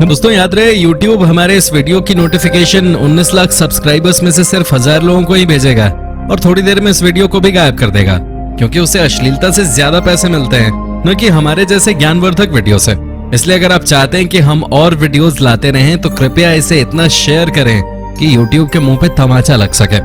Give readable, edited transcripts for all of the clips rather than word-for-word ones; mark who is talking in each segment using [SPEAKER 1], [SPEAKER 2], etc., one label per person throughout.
[SPEAKER 1] दोस्तों याद रहे, YouTube हमारे इस वीडियो की नोटिफिकेशन 19 लाख सब्सक्राइबर्स में से सिर्फ 1000 लोगों को ही भेजेगा और थोड़ी देर में इस वीडियो को भी गायब कर देगा, क्योंकि उसे अश्लीलता से ज्यादा पैसे मिलते हैं, न कि हमारे जैसे ज्ञानवर्धक वीडियो से। इसलिए अगर आप चाहते हैं कि हम और वीडियोस लाते रहें तो कृपया इसे इतना शेयर करें कि YouTube के मुंह पे तमाचा लग सके।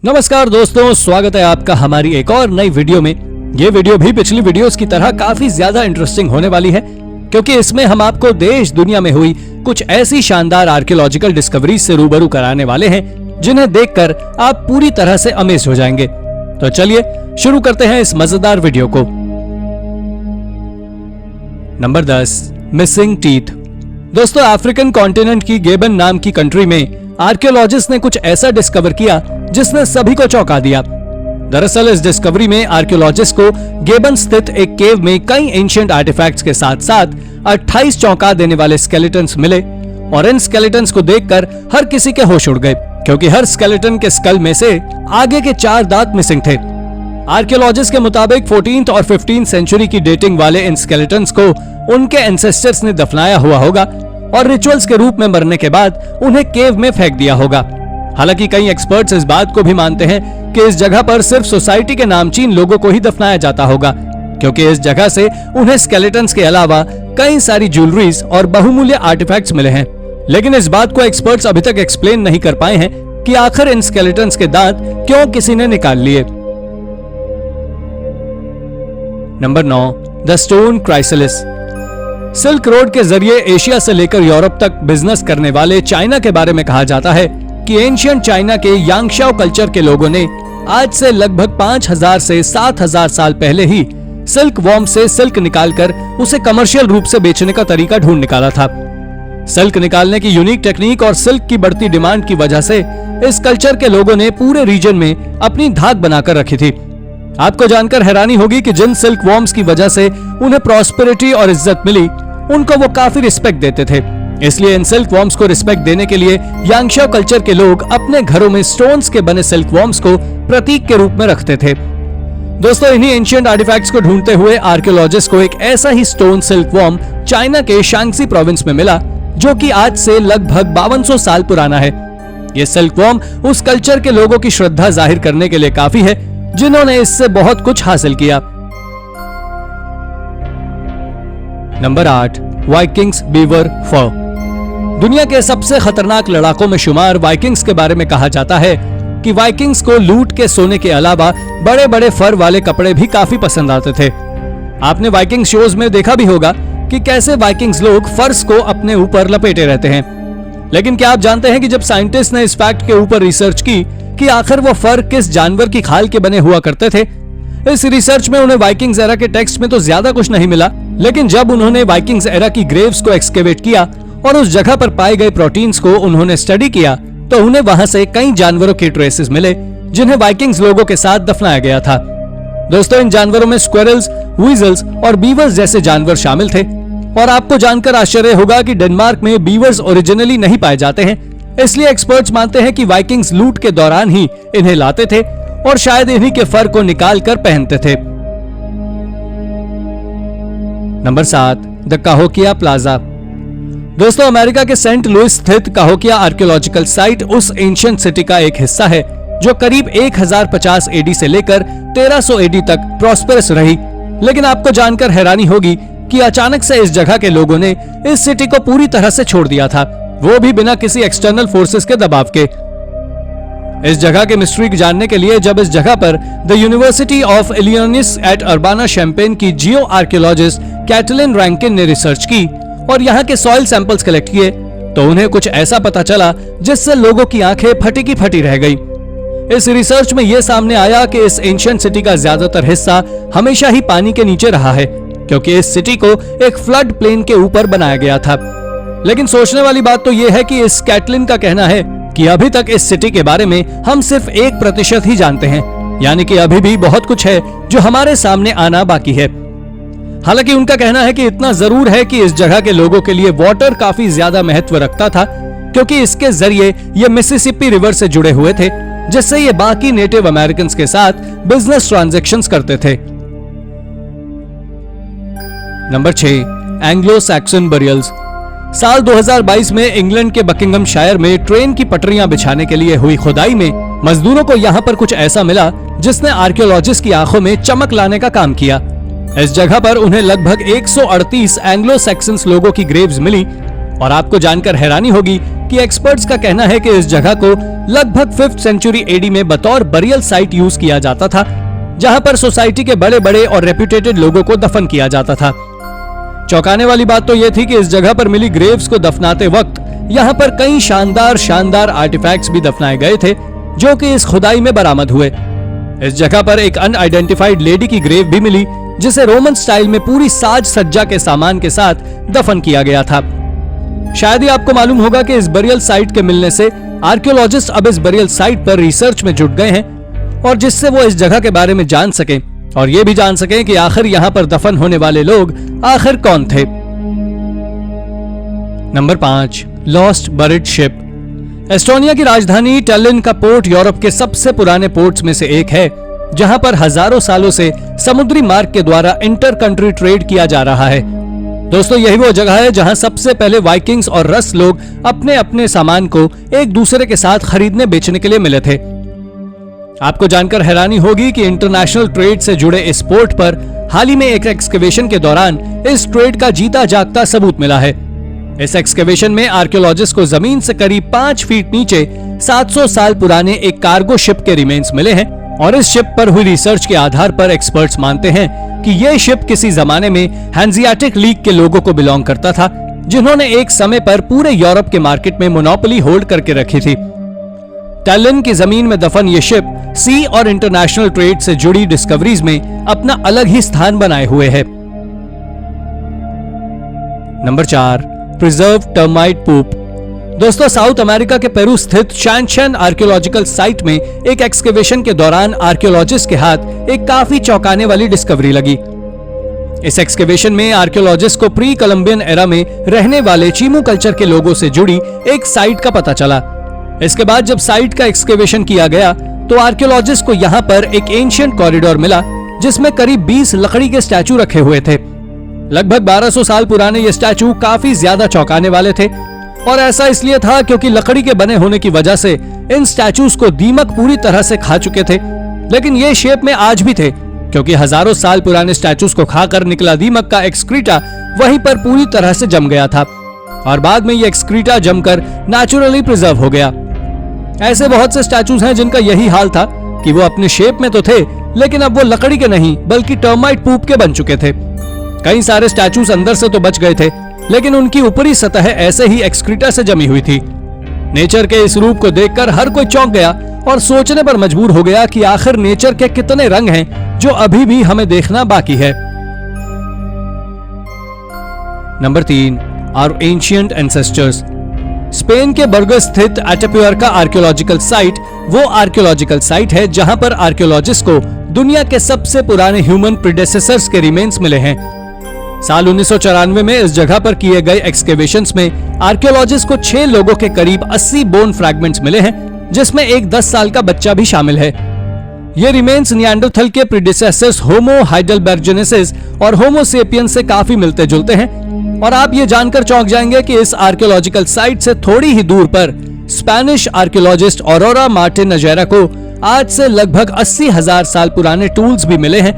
[SPEAKER 2] नमस्कार दोस्तों, स्वागत है आपका हमारी एक और नई वीडियो में। ये वीडियो भी पिछली वीडियोस की तरह काफी ज्यादा इंटरेस्टिंग होने वाली है, क्योंकि इसमें हम आपको देश दुनिया में हुई कुछ ऐसी शानदार आर्कियोलॉजिकल डिस्कवरीज से रूबरू कराने वाले हैं जिन्हें देखकर आप पूरी तरह से अमेज हो जाएंगे। तो चलिए शुरू करते हैं इस मजेदार वीडियो को। Number 10, missing teeth. दोस्तों, अफ्रीकन कॉन्टिनेंट की गेबन नाम की कंट्री में आर्कियोलॉजिस्ट ने कुछ ऐसा डिस्कवर किया जिसने सभी को चौंका दिया। दरअसल इस डिस्कवरी में आर्कियोलॉजिस्ट को गेबन स्थित एक केव में कई एंशिएंट आर्टिफैक्ट्स के साथ साथ 28 चौंका देने वाले स्केलेटन्स मिले, और इन स्केलेटन्स को देखकर हर किसी के होश उड़ गए, क्योंकि हर स्केलेटन के स्कल में से आगे के 4 दांत मिसिंग थे। आर्कियोलॉजिस्ट के मुताबिक 14th और 15th सेंचुरी की डेटिंग वाले इन स्केलेटन्स को उनके एंसेस्टर्स ने दफनाया हुआ होगा और रिचुअल्स के रूप में मरने के बाद उन्हें केव में फेंक दिया होगा। हालांकि कई एक्सपर्ट्स इस बात को भी मानते हैं कि इस जगह पर सिर्फ सोसाइटी के नामचीन लोगों को ही दफनाया जाता होगा, क्योंकि इस जगह से उन्हें स्केलेटन्स के अलावा कई सारी ज्वेलरीज और बहुमूल्य आर्टिफैक्ट्स मिले हैं। लेकिन इस बात को एक्सपर्ट्स अभी तक एक्सप्लेन नहीं कर पाए हैं कि आखिर इन स्केलेटन्स के दांत क्यों किसी ने निकाल लिए। Number 9, the stone chrysalis. Silk road के जरिए एशिया से लेकर यूरोप तक बिजनेस करने वाले चाइना के बारे में कहा जाता है कि एंशिएंट चाइना के यांगशाओ कल्चर के लोगों ने आज से लगभग 5000 से 7000 साल पहले ही सिल्क वॉर्म से सिल्क निकालकर उसे कमर्शियल रूप से बेचने का तरीका ढूंढ निकाला था। सिल्क निकालने की यूनिक टेक्निक और सिल्क की बढ़ती डिमांड की वजह से इस कल्चर के लोगों ने पूरे रीजन में अपनी धाक बनाकर रखी थी। आपको जानकर हैरानी होगी कि जिन सिल्क वॉर्म्स की वजह से उन्हें प्रॉस्पेरिटी और इज्जत मिली, उनको वो काफी रिस्पेक्ट देते थे। इसलिए इन सिल्क वॉर्म्स को रिस्पेक्ट देने के लिए यांगशाओ कल्चर के लोग अपने घरों में स्टोन्स के बने सिल्क वॉर्म्स को प्रतीक के रूप में रखते थे। दोस्तों, इन्हीं एंशिएंट आर्टिफैक्ट्स को ढूंढते हुए आर्कियोलॉजिस्ट को एक ऐसा ही स्टोन सिल्क वॉर्म चाइना के शांगसी प्रोविंस में मिला, जो कि आज से लगभग 5200 साल पुराना है। ये सिल्क वॉर्म उस कल्चर के लोगों की श्रद्धा जाहिर करने के लिए काफी है, जिन्होंने इससे बहुत कुछ हासिल किया। नंबर 8, वाइकिंग्स बीवर फर। दुनिया के सबसे खतरनाक लड़ाकों में शुमार वाइकिंग्स के बारे में कहा जाता है कि वाइकिंग्स को लूट के सोने के अलावा बड़े बड़े फर वाले कपड़े भी काफी पसंद आते थे। आपने वाइकिंग शोज में देखा भी होगा कि कैसे वाइकिंग्स लोग फर्स को अपने ऊपर लपेटे रहते हैं। लेकिन क्या आप जानते हैं कि जब साइंटिस्ट ने इस फैक्ट के ऊपर रिसर्च की कि आखिर वो फर किस जानवर की खाल के बने हुआ करते थे, इस रिसर्च में उन्हें वाइकिंग्स एरा के टेक्स्ट में तो ज्यादा कुछ नहीं मिला, लेकिन जब उन्होंने वाइकिंग्स एरा की ग्रेव्स को एक्सकेवेट किया और उस जगह पर पाए गए प्रोटीन्स को उन्होंने स्टडी किया, तो उन्हें वहां से कई जानवरों के ट्रेसेस मिले जिन्हें वाइकिंग्स लोगों के साथ दफनाया गया था। दोस्तों, इन जानवरों में स्क्विरल्स, वीजल्स और बीवर्स जैसे जानवर शामिल थे। और आपको जानकर आश्चर्य होगा कि डेनमार्क में बीवर्स ओरिजिनली नहीं पाए जाते हैं, इसलिए एक्सपर्ट्स मानते हैं कि वाइकिंग्स लूट के दौरान ही इन्हें लाते थे और शायद इन्हीं के फर को निकाल कर पहनते थे। Number 7, the Cahokia plaza. दोस्तों, अमेरिका के सेंट लुइस स्थित काहोकिया आर्कियोलॉजिकल साइट उस एंशिएंट सिटी का एक हिस्सा है जो करीब 1050 एडी से लेकर 1300 एडी तक प्रॉस्पेरस रही। लेकिन आपको जानकर हैरानी होगी कि अचानक से इस जगह के लोगों ने इस सिटी को पूरी तरह से छोड़ दिया था, वो भी बिना किसी एक्सटर्नल फोर्सेस के दबाव के। इस जगह के मिस्ट्री जानने के लिए जब इस जगह पर the University of Illinois at Urbana Champaign की जियो आर्कियोलॉजिस्ट कैटलिन रैंकिन ने रिसर्च की और यहाँ के सॉइल सैंपल्स कलेक्ट किए, तो उन्हें कुछ ऐसा पता चला जिससे लोगों की आंखें फटी की फटी रह गई। इस रिसर्च में यह सामने आया कि इस एंशिएंट सिटी का ज्यादातर हिस्सा हमेशा ही पानी के नीचे रहा है, क्योंकि इस सिटी को एक फ्लड प्लेन के ऊपर बनाया गया था। लेकिन सोचने वाली बात तो यह है कि इस कैटलिन का कहना है कि अभी तक इस सिटी के बारे में हम सिर्फ 1% ही जानते हैं, यानी कि अभी भी बहुत कुछ है जो हमारे सामने आना बाकी है। हालांकि उनका कहना है कि इतना जरूर है कि इस जगह के लोगों के लिए वाटर काफी ज्यादा महत्व रखता था, क्योंकि इसके जरिए ये मिसिसिपी रिवर से जुड़े हुए थे, जिससे ये बाकी नेटिव अमेरिकन के साथ बिजनेस ट्रांजैक्शंस करते थे। Number 6, Anglo Saxon burials. साल 2022 में इंग्लैंड के बकिंघमशायर में ट्रेन की पटरियां बिछाने के लिए हुई खुदाई में मजदूरों को यहाँ पर कुछ ऐसा मिला जिसने आर्कियोलॉजिस्ट की आंखों में चमक लाने का काम किया। इस जगह पर उन्हें लगभग 138 एंग्लो सैक्सन्स लोगों की ग्रेव्स मिली और आपको जानकर हैरानी होगी कि एक्सपर्ट्स का कहना है कि इस जगह को लगभग 5th सेंचुरी एडी में बतौर बरियल साइट यूज किया जाता था, जहां पर सोसाइटी के बड़े बड़े और रेप्यूटेटेड लोगों को दफन किया जाता था। चौंकाने वाली बात तो यह थी कि इस जगह पर मिली ग्रेव्स को दफनाते वक्त यहाँ पर कई शानदार आर्टिफैक्ट्स भी दफनाए गए थे जो कि इस खुदाई में बरामद हुए। इस जगह पर एक अनआइडेंटिफाइड लेडी की ग्रेव भी मिली जिसे रोमन स्टाइल में पूरी साज सज्जा के सामान के साथ दफन किया गया था। शायद ही आपको मालूम होगा कि इस बरियल साइट के मिलने से आर्कियोलॉजिस्ट अब इस बरियल साइट पर रिसर्च में जुट गए हैं और जिससे वो इस जगह के बारे में जान सकें और ये भी जान सकें कि आखिर यहाँ पर दफन होने वाले लोग आखिर कौन थे। Number 5, lost buried ship. Estonia की राजधानी टैलिन का पोर्ट यूरोप के सबसे पुराने पोर्ट्स में से एक है, जहां पर हजारों सालों से समुद्री मार्ग के द्वारा इंटर कंट्री ट्रेड किया जा रहा है। दोस्तों, यही वो जगह है जहां सबसे पहले वाइकिंग्स और रस लोग अपने अपने सामान को एक दूसरे के साथ खरीदने बेचने के लिए मिले थे। आपको जानकर हैरानी होगी कि इंटरनेशनल ट्रेड से जुड़े इस पोर्ट पर हाल ही में एक एक्सकेवेशन के दौरान इस ट्रेड का जीता जागता सबूत मिला है। इस एक्सकेवेशन में आर्कियोलॉजिस्ट को जमीन से करीब 5 फीट नीचे 700 साल पुराने एक कार्गो शिप के रिमेन्स मिले हैं और इस शिप पर हुई रिसर्च के आधार पर एक्सपर्ट्स मानते हैं कि यह शिप किसी जमाने में हैंजियाटिक लीग के लोगों को बिलोंग करता था, जिन्होंने एक समय पर पूरे यूरोप के मार्केट में मोनोपोली होल्ड करके रखी थी। टैलिन की जमीन में दफन ये शिप सी और इंटरनेशनल ट्रेड से जुड़ी डिस्कवरीज में अपना अलग ही स्थान बनाए हुए है। नंबर 4, प्रिजर्व टर्माइट पूप। दोस्तों, साउथ अमेरिका के पेरू स्थित शैनशन आर्कियोलॉजिकल साइट में एक एक्सकेवेशन के दौरान आर्कियोलॉजिस्ट के हाथ एक काफी चौंकाने वाली डिस्कवरी लगी। इस एक्सकेवेशन में आर्कियोलॉजिस्ट को प्री कोलंबियन एरा में रहने वाले चीमू कल्चर के लोगों से जुड़ी एक साइट का पता चला। इसके बाद जब साइट का एक्सकेवेशन किया गया तो आर्कियोलॉजिस्ट को यहाँ पर एक एंशिएंट कॉरिडोर मिला जिसमें करीब 20 लकड़ी के स्टैचू रखे हुए थे। लगभग 1200 साल पुराने ये स्टैचू काफी ज्यादा चौंकाने वाले थे और ऐसा इसलिए था क्योंकि लकड़ी के बने होने की वजह से इन स्टैचूज को दीमक पूरी तरह से खा चुके थे, लेकिन ये शेप में आज भी थे क्योंकि हजारों साल पुराने स्टैचूज को खाकर निकला दीमक का एक्सक्रीटा वहीं पर पूरी तरह से जम गया था और बाद में ये एक्सक्रीटा जमकर नेचुरली प्रिजर्व हो गया। ऐसे बहुत से स्टैचूज हैं जिनका यही हाल था कि वो अपने शेप में तो थे लेकिन अब वो लकड़ी के नहीं बल्कि टर्माइट पूप के बन चुके थे। कई सारे स्टैचूज अंदर से तो बच गए थे लेकिन उनकी ऊपरी सतह ऐसे ही एक्सक्रीटा से जमी हुई थी। नेचर के इस रूप को देखकर हर कोई चौंक गया और सोचने पर मजबूर हो गया कि आखिर नेचर के कितने रंग हैं जो अभी भी हमें देखना बाकी है। Number 3, our ancient ancestors. Spain के बर्गस स्थित एटाप्यूरका आर्कियोलॉजिकल साइट वो आर्कियोलॉजिकल साइट है जहां पर आर्कियोलॉजिस्ट को दुनिया के सबसे पुराने ह्यूमन प्रीडेसेसर्स के रिमेन्स मिले हैं। साल 1994 में इस जगह पर किए गए एक्सकेवेशंस में आर्कियोलॉजिस्ट को 6 लोगों के करीब 80 बोन फ्रैगमेंट्स मिले हैं, जिसमें एक 10 साल का बच्चा भी शामिल है। ये रिमेन्स निएंडरथल के प्रीडेसेसर्स होमो हाइडेलबर्जेनेसिस और होमो सेपियंस से काफी मिलते जुलते हैं और आप ये जानकर चौंक जाएंगे कि इस आर्कियोलॉजिकल साइट से थोड़ी ही दूर पर स्पेनिश आर्कियोलॉजिस्ट ऑरोरा मार्टिन नजेरा को आज से लगभग 80,000 साल पुराने टूल्स भी मिले हैं,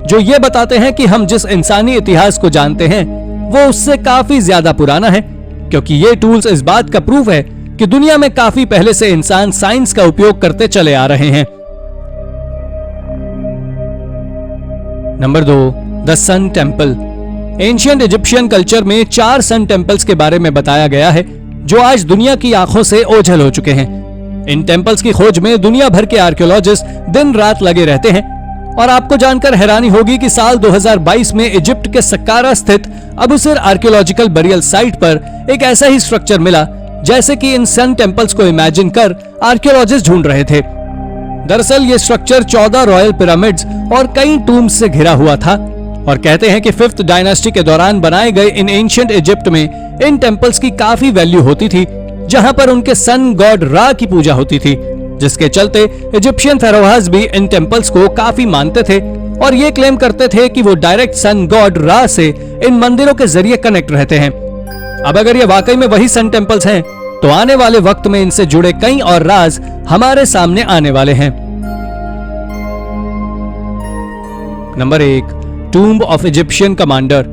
[SPEAKER 2] जो ये बताते हैं कि हम जिस इंसानी इतिहास को जानते हैं वो उससे काफी ज्यादा पुराना है, क्योंकि ये टूल्स इस बात का प्रूफ है कि दुनिया में काफी पहले से इंसान साइंस का उपयोग करते चले आ रहे हैं। Number 2, the sun temple. Ancient Egyptian culture में 4 सन टेम्पल्स के बारे में बताया गया है जो आज दुनिया की आंखों से ओझल हो चुके हैं। इन टेम्पल्स की खोज में दुनिया भर के आर्कियोलॉजिस्ट दिन रात लगे रहते हैं और आपको जानकर हैरानी होगी कि साल 2022 में इजिप्ट के सक्कारा स्थित अबू सिर आर्कियोलॉजिकल बरियल साइट पर एक ऐसा ही स्ट्रक्चर मिला जैसे कि इन सन टेम्पल्स को इमेजिन कर आर्कियोलॉजिस्ट ढूंढ रहे थे। दरअसल ये स्ट्रक्चर 14 रॉयल पिरामिड्स और कई टूम्स से घिरा हुआ था और कहते हैं कि 5th डायनास्टी के दौरान बनाए गए इन एंशिएंट इजिप्ट में इन टेम्पल्स की काफी वैल्यू होती थी, जहां पर उनके सन गॉड रा की पूजा होती थी, जिसके चलते इजिप्शियन फेरोहास भी इन टेम्पल्स को काफी मानते थे और ये क्लेम करते थे कि वो डायरेक्ट सन गॉड रा से इन मंदिरों के जरिए कनेक्ट रहते हैं। अब अगर ये वाकई में वही सन टेम्पल्स हैं, तो आने वाले वक्त में इनसे जुड़े कई और राज हमारे सामने आने वाले हैं। Number 1, tomb of Egyptian commander.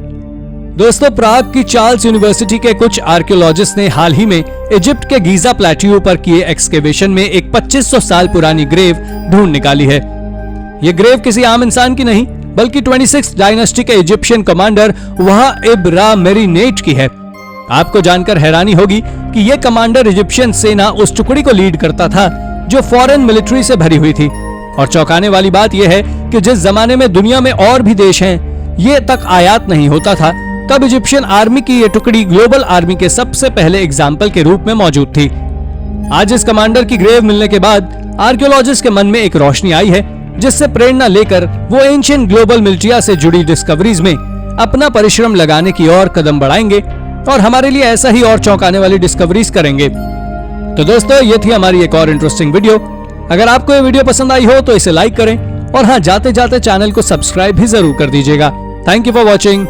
[SPEAKER 2] दोस्तों, प्राग की चार्ल्स यूनिवर्सिटी के कुछ आर्कियोलॉजिस्ट ने हाल ही में इजिप्ट के गीजा प्लेट्यू पर किए एक्सकेवेशन में एक 2500 साल पुरानी ग्रेव ढूंढ निकाली है। यह ग्रेव किसी आम इंसान की नहीं, बल्कि 26 डायनेस्टी के इजिप्शियन कमांडर वाहिब रा मेरिनेट की है। आपको जानकर हैरानी होगी कि यह कमांडर इजिप्शियन सेना उस टुकड़ी को लीड करता था जो फॉरेन मिलिट्री से भरी हुई थी। और चौंकाने वाली बात यह है कि जिस जमाने में दुनिया में और भी देश हैं, ये तक आयात नहीं होता था, तब इजिप्शियन आर्मी की यह टुकड़ी ग्लोबल आर्मी के सबसे पहले एग्जाम्पल के रूप में मौजूद थी। आज इस कमांडर की ग्रेव मिलने के बाद आर्कियोलॉजिस्ट के मन में एक रोशनी आई है, जिससे प्रेरणा लेकर वो एंशिएंट ग्लोबल मिलिट्रिया से जुड़ी डिस्कवरीज में अपना परिश्रम लगाने की ओर कदम बढ़ाएंगे और हमारे लिए ऐसा ही और चौंकाने वाली डिस्कवरीज करेंगे। तो दोस्तों, ये थी हमारी एक और इंटरेस्टिंग वीडियो। अगर आपको ये वीडियो पसंद आई हो तो इसे लाइक करें और हाँ, जाते जाते चैनल को सब्सक्राइब भी जरूर कर दीजिएगा। Thank you for watching.